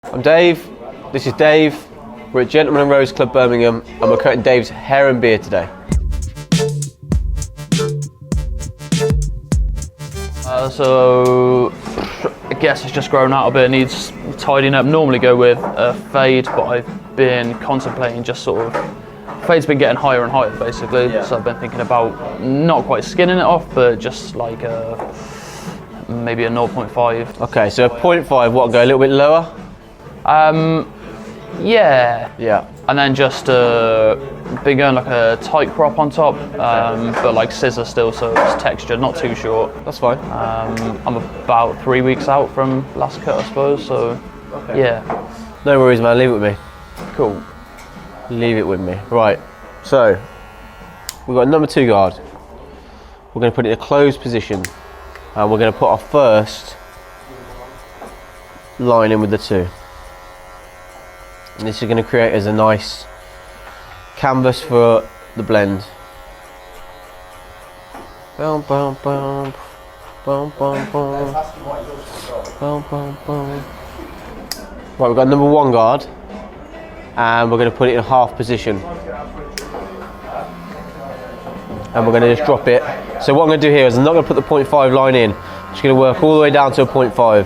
I'm Dave, this is Dave, we're at Gentleman and Rose Club Birmingham and we're cutting Dave's hair and beard today. So I guess it's just grown out a bit, it needs tidying up. Normally go with a fade, but I've been contemplating just sort of, fade's been getting higher and higher basically, so I've been thinking about not quite skinning it off, but just like maybe a 0.5. Okay, so a 0.5, what, go a little bit lower? Yeah. And then just been going like a tight crop on top, but like scissor still, so it's textured, not too short. That's fine. I'm about 3 weeks out from last cut, I suppose, so yeah. No worries, man, leave it with me. Cool. Leave it with me. Right, so we've got a number 2 guard. We're going to put it in a closed position and we're going to put our first line in with the 2. And this is going to create as a nice canvas for the blend. Boom, boom, boom. Boom, boom, boom. Boom, boom, boom. Right, we've got number 1 guard and we're going to put it in half position. And we're going to just drop it. So what I'm going to do here is I'm not going to put the 0.5 line in. I'm just going to work all the way down to a 0.5.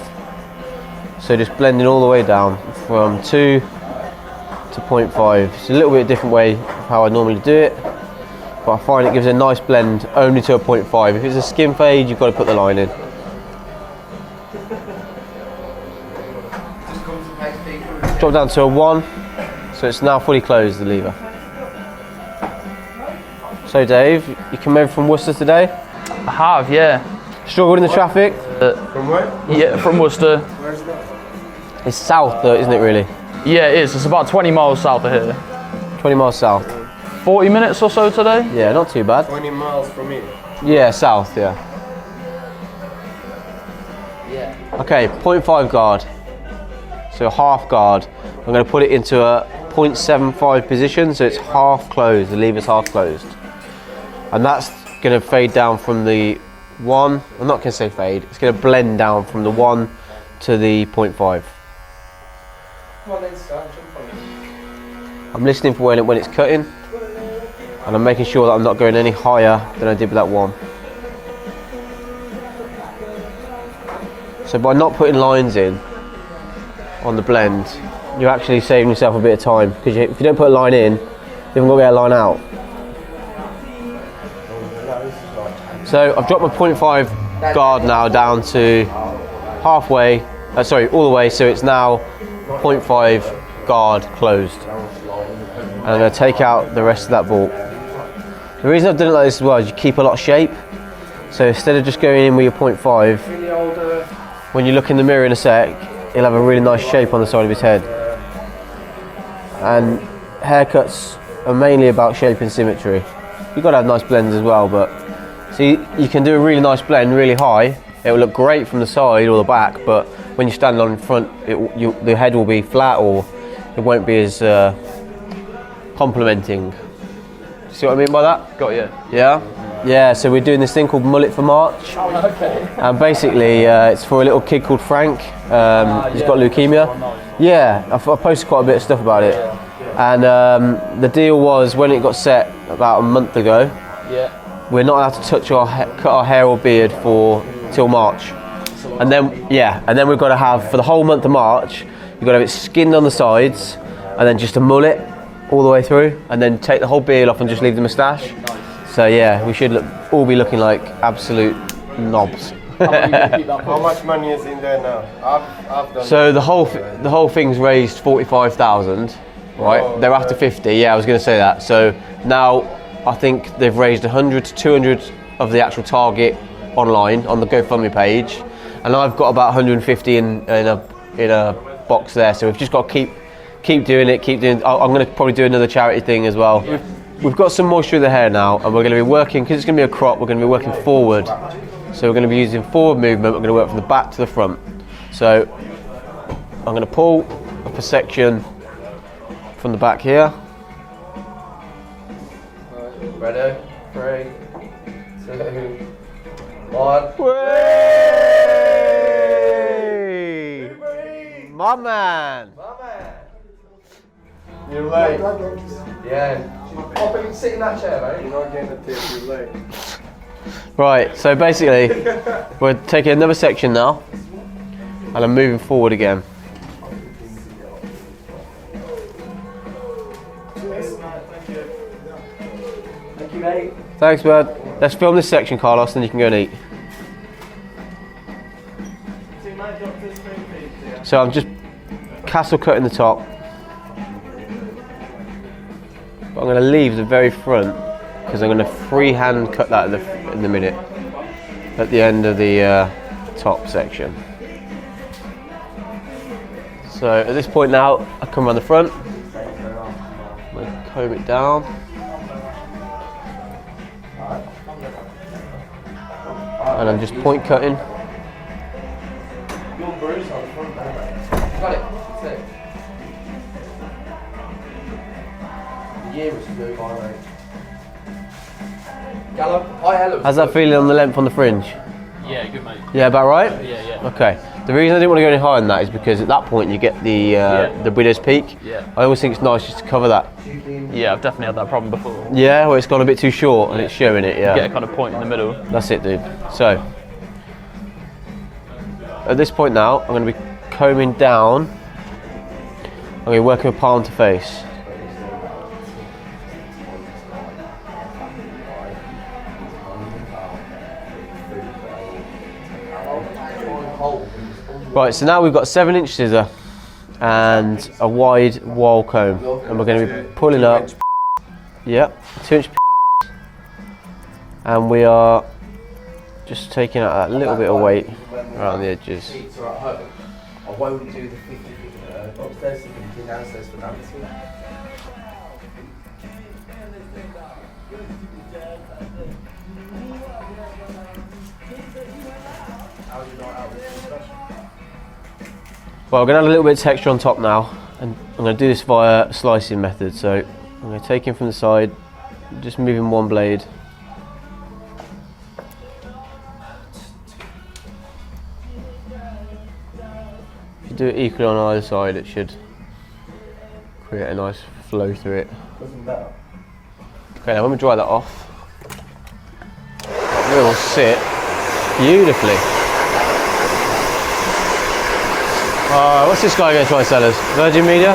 So just blending all the way down from 2 to 0.5. It's a little bit different way of how I normally do it, but I find it gives a nice blend only to a 0.5. If it's a skin fade, you've got to put the line in. Drop down to a 1, so it's now fully closed, the lever. So Dave, you come over from Worcester today? I have, yeah. Struggled in the traffic? From where? Yeah, from Worcester. Where's that? It's south though, isn't it really? Yeah, it is. It's about 20 miles south of here. 20 miles south. 40 minutes or so today? Yeah, not too bad. 20 miles from here. Yeah, south, yeah. Okay, 0.5 guard. So half guard. I'm going to put it into a 0.75 position, so it's half closed, the lever's half closed. And that's going to fade down from the 1, I'm not going to say fade, it's going to blend down from the 1 to the 0.5. I'm listening for when it's cutting, and I'm making sure that I'm not going any higher than I did with that 1. So by not putting lines in on the blend, you're actually saving yourself a bit of time, because if you don't put a line in, you haven't got to get a line out. So I've dropped my 0.5 guard now down to halfway, all the way, so it's now 0.5 guard closed. And I'm going to take out the rest of that vault. The reason I've done it like this as well is you keep a lot of shape. So instead of just going in with your 0.5, when you look in the mirror in a sec, he'll have a really nice shape on the side of his head. And haircuts are mainly about shape and symmetry. You've got to have nice blends as well, but see, you can do a really nice blend really high. It will look great from the side or the back, but when you stand on in front, the head will be flat, or it won't be as complementing. See what I mean by that? Got you. Yeah? Yeah, so we're doing this thing called Mullet for March. And basically, it's for a little kid called Frank. He's got leukemia. Yeah, I posted quite a bit of stuff about it. And the deal was, when it got set about a month ago, we're not allowed to touch cut our hair or beard till March. And then we've got to have, for the whole month of March, you've got to have it skinned on the sides, and then just a mullet all the way through, and then take the whole beard off and just leave the moustache. So yeah, we should all be looking like absolute knobs. How much money is in there now? I've done So the whole thing's raised 45,000, right? Oh, They're after 50. Yeah, I was going to say that. So now I think they've raised 100 to 200 of the actual target online on the GoFundMe page, and I've got about 150 in a box there. So we've just got to keep doing it. I'm going to probably do another charity thing as well. We've got some moisture in the hair now, and we're going to be working, because it's going to be a crop, we're going to be working forward. So we're going to be using forward movement, we're going to work from the back to the front. So I'm going to pull up a section from the back here. Ready? 3, 2, 1. Way! My man. You're late. Yeah. Oh, but you can sit in that chair, mate. You're not getting a tip, you're late. Right, so basically, we're taking another section now, and I'm moving forward again. Thank you, mate. Thanks, bud. Let's film this section, Carlos, then you can go and eat. So I'm just castle cutting the top. But I'm going to leave the very front because I'm going to freehand cut that in the minute at the end of the top section. So at this point now, I come around the front. I'm going to comb it down. And I'm just point cutting. You're bruised on the front there, mate. Got it. That's it. The year was blue by, mate. Gallo, hi, hello. How's that feeling on the length on the fringe? Yeah, good mate. Yeah, about right? Yeah. Okay. The reason I didn't want to go any higher than that is because at that point you get the widow's peak. Yeah. I always think it's nice just to cover that. Yeah, I've definitely had that problem before. Yeah, where it's gone a bit too short and it's showing it, yeah. Get a kind of point in the middle. That's it, dude. So, at this point now, I'm going to be combing down. I'm going to be working with palm to face. Right, so now we've got 7-inch scissor and a wide wall comb, and we're going to be pulling up. Yep, 2-inch. And we are just taking out that little bit of weight around the edges. I won't do the 50 upstairs for thinking, downstairs for dancing. How's your night out with the special? Well, we're going to add a little bit of texture on top now, and I'm going to do this via slicing method. So I'm going to take him from the side, just moving one blade. If you do it equally on either side, it should create a nice flow through it. Doesn't matter. Okay, now when we dry that off, it will sit beautifully. What's this guy going to try and sell us? Virgin Media?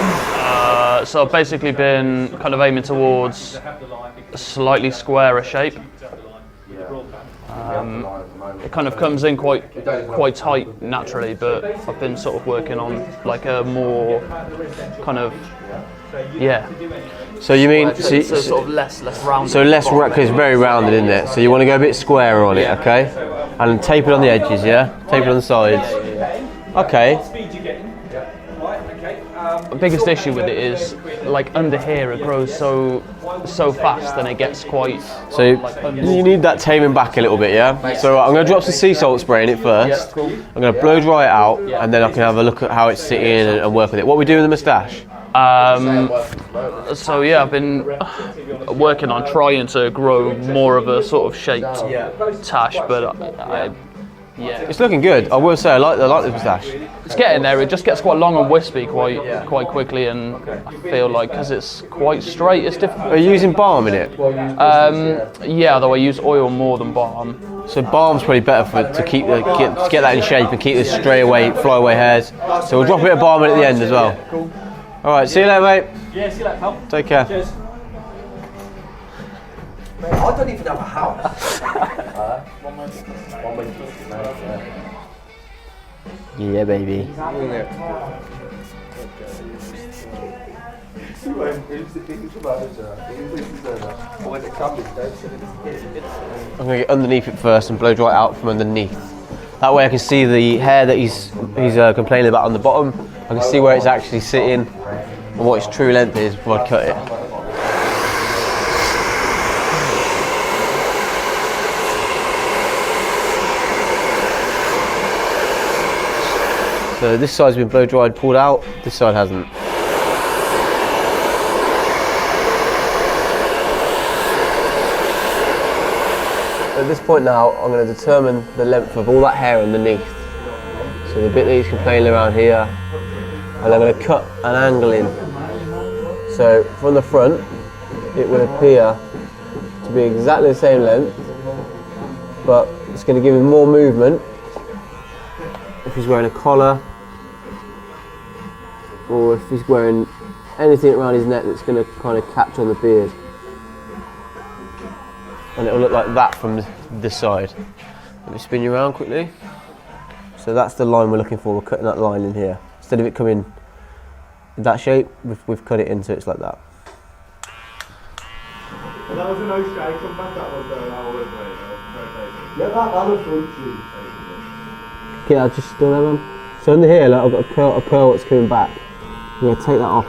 So I've basically been kind of aiming towards a slightly squarer shape. It kind of comes in quite tight naturally, but I've been sort of working on like a more kind of, yeah. So you mean So sort of less rounded. So less because it's very rounded, isn't it? So you want to go a bit squarer on it, okay? And tape it on the edges, yeah? Tape it on the sides. Okay. The biggest issue with it is like under here it grows so fast and it gets quite. So you need that taming back a little bit, yeah? So I'm going to drop some sea salt spray in it first. I'm going to blow dry it out, and then I can have a look at how it's sitting and work with it. What we do with the moustache? So yeah, I've been working on trying to grow more of a sort of shaped tash, but yeah, It's looking good. I will say I like the moustache. it's getting there. It just gets quite long and wispy quite quickly, and I feel like because it's quite straight, it's difficult. Are you using balm in it? Yeah, though I use oil more than balm. So balm's probably better to get that in shape and keep the flyaway hairs. So we'll drop a bit of balm in at the end as well. All right, see you later, mate. Yeah, see you later, pal. Take care. Cheers. Mate, I don't even have a house. Yeah, baby. I'm going to get underneath it first and blow dry it out from underneath. That way I can see the hair that he's complaining about on the bottom. I can see where it's actually sitting and what its true length is before I cut it. So this side's been blow dried, pulled out, this side hasn't. At this point now, I'm going to determine the length of all that hair underneath. So the bit that he's complaining around here, and I'm going to cut an angle in. So from the front, it will appear to be exactly the same length, but it's going to give him more movement if he's wearing a collar, or if he's wearing anything around his neck that's going to kind of catch on the beard. And it'll look like that from this side. Let me spin you around quickly. So that's the line we're looking for. We're cutting that line in here. Instead of it coming in that shape, we've cut it in so it's like that. Well, that was a no shake. Come back, that was our way. Yeah, that was good too. Okay, I'll just still there, man. So under here, like, I've got a pearl that's coming back. I'm going to take that off.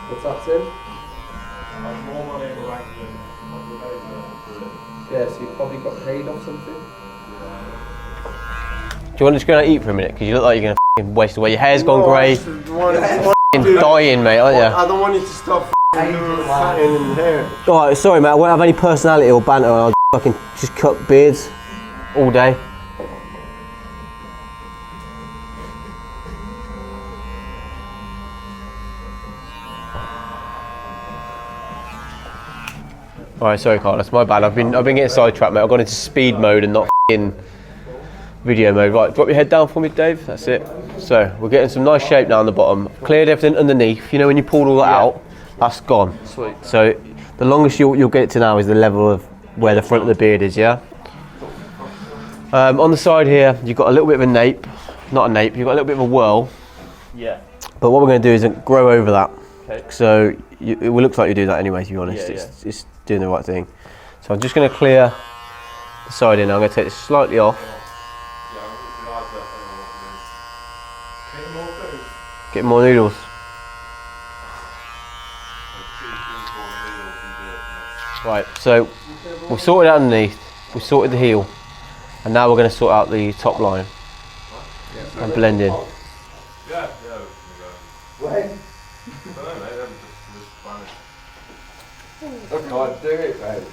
What's that, Tim? More money in the bank than Yeah, so you probably got paid off something. Do you want to just go and eat for a minute? Because you look like you're going to waste away. Your hair's gone grey. You're dying, mate, aren't you? I don't want you to stop doing in here. Alright, sorry, mate. I won't have any personality or banter. I'll fucking just cut beards all day. Alright, sorry, Carl. That's my bad. I've been getting sidetracked, mate. I've gone into speed mode and not in video mode. Right, drop your head down for me, Dave. That's it. So we're getting some nice shape now on the bottom. Cleared everything underneath. You know when you pulled all that out, that's gone. Sweet. So the longest you'll get it to now is the level of where the front of the beard is. Yeah. On the side here, you've got a little bit of a nape. Not a nape. You've got a little bit of a whirl. Yeah. But what we're going to do is grow over that. Okay. So it looks like you do that anyway. To be honest, it's doing the right thing. So I'm just going to clear the side in. I'm going to take this slightly off. Get more noodles. Right, so we've sorted out underneath, we've sorted the heel, and now we're going to sort out the top line and blend in. I can't do it, mate.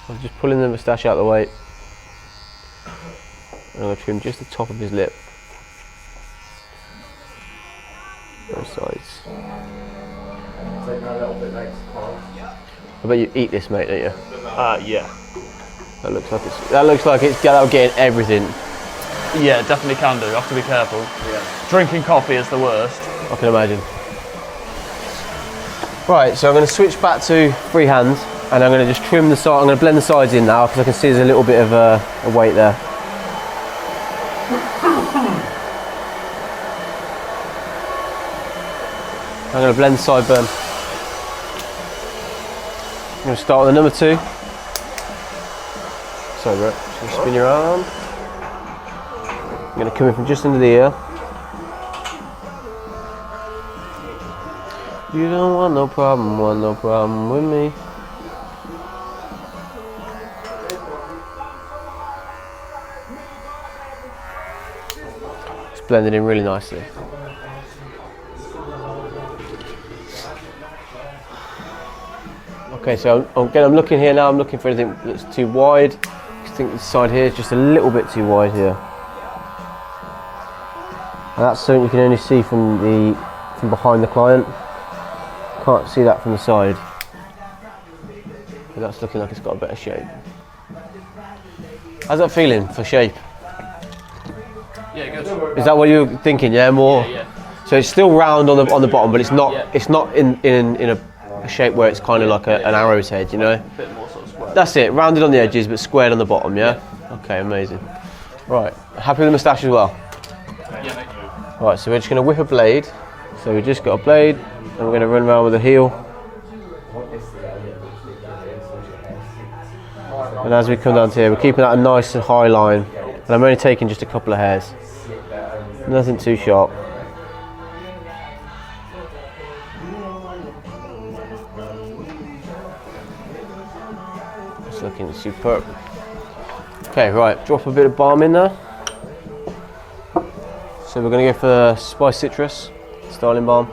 I'm just pulling the moustache out of the way. I'm going to trim just the top of his lip. Both sides. Take that a little bit next time. I bet you eat this, mate, don't you? Yeah. That looks like it's getting everything. Yeah, definitely can do. You have to be careful. Yeah. Drinking coffee is the worst. I can imagine. Right, so I'm going to switch back to freehand, and I'm going to just trim the side. I'm going to blend the sides in now because I can see there's a little bit of a weight there. I'm going to blend the sideburn. I'm going to start with the number 2. Sorry, bro. Just going to spin you around. I'm going to come in from just under the ear. You don't want no problem with me. It's blended in really nicely. Okay, so I'm looking here now. I'm looking for anything that's too wide. I think this side here is just a little bit too wide here. And that's something you can only see from behind the client. Can't see that from the side. But that's looking like it's got a better shape. How's that feeling for shape? Yeah, good. Is that what you're thinking? Yeah, more. Yeah. So it's still round on the bottom, but it's not. Yeah. It's not in a shape where it's kind of like an arrow's head, you know. A bit more sort of square. That's it. Rounded on the edges, but squared on the bottom. Yeah. Okay, amazing. Right. Happy with the moustache as well. Yeah, mate. Right. So we're just going to whip a blade. So we just got a blade, and we're going to run around with the heel. And as we come down to here, we're keeping that a nice and high line. And I'm only taking just a couple of hairs. Nothing too sharp. It's looking superb. Okay, right, drop a bit of balm in there. So we're going to go for spice citrus. styling balm.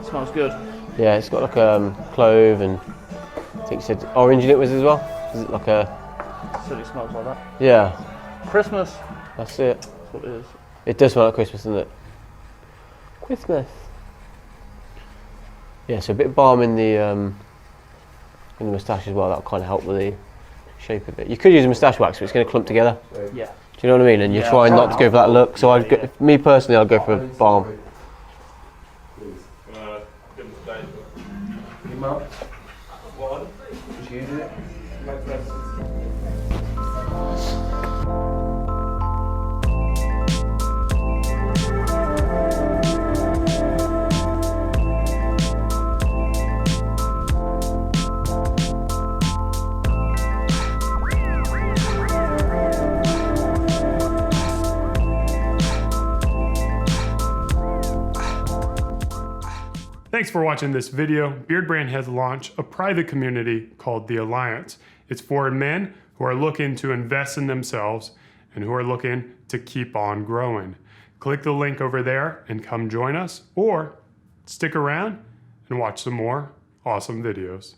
Smells good. Yeah, it's got like clove and I think it said orange in it was as well. Is it like a? Silly smells like that. Yeah. Christmas. That's it. That's what it is. It does smell like Christmas, doesn't it? Christmas. Yeah, so a bit of balm in the moustache as well. That'll kind of help with the shape of it. You could use a moustache wax, but it's going to clump together. Yeah. Do you know what I mean? And you're trying not to go for that look. So I'd go, me personally, I'd go for a balm. Your mum? What? She using it? Thanks for watching this video. Beardbrand has launched a private community called The Alliance. It's for men who are looking to invest in themselves and who are looking to keep on growing. Click the link over there and come join us, or stick around and watch some more awesome videos.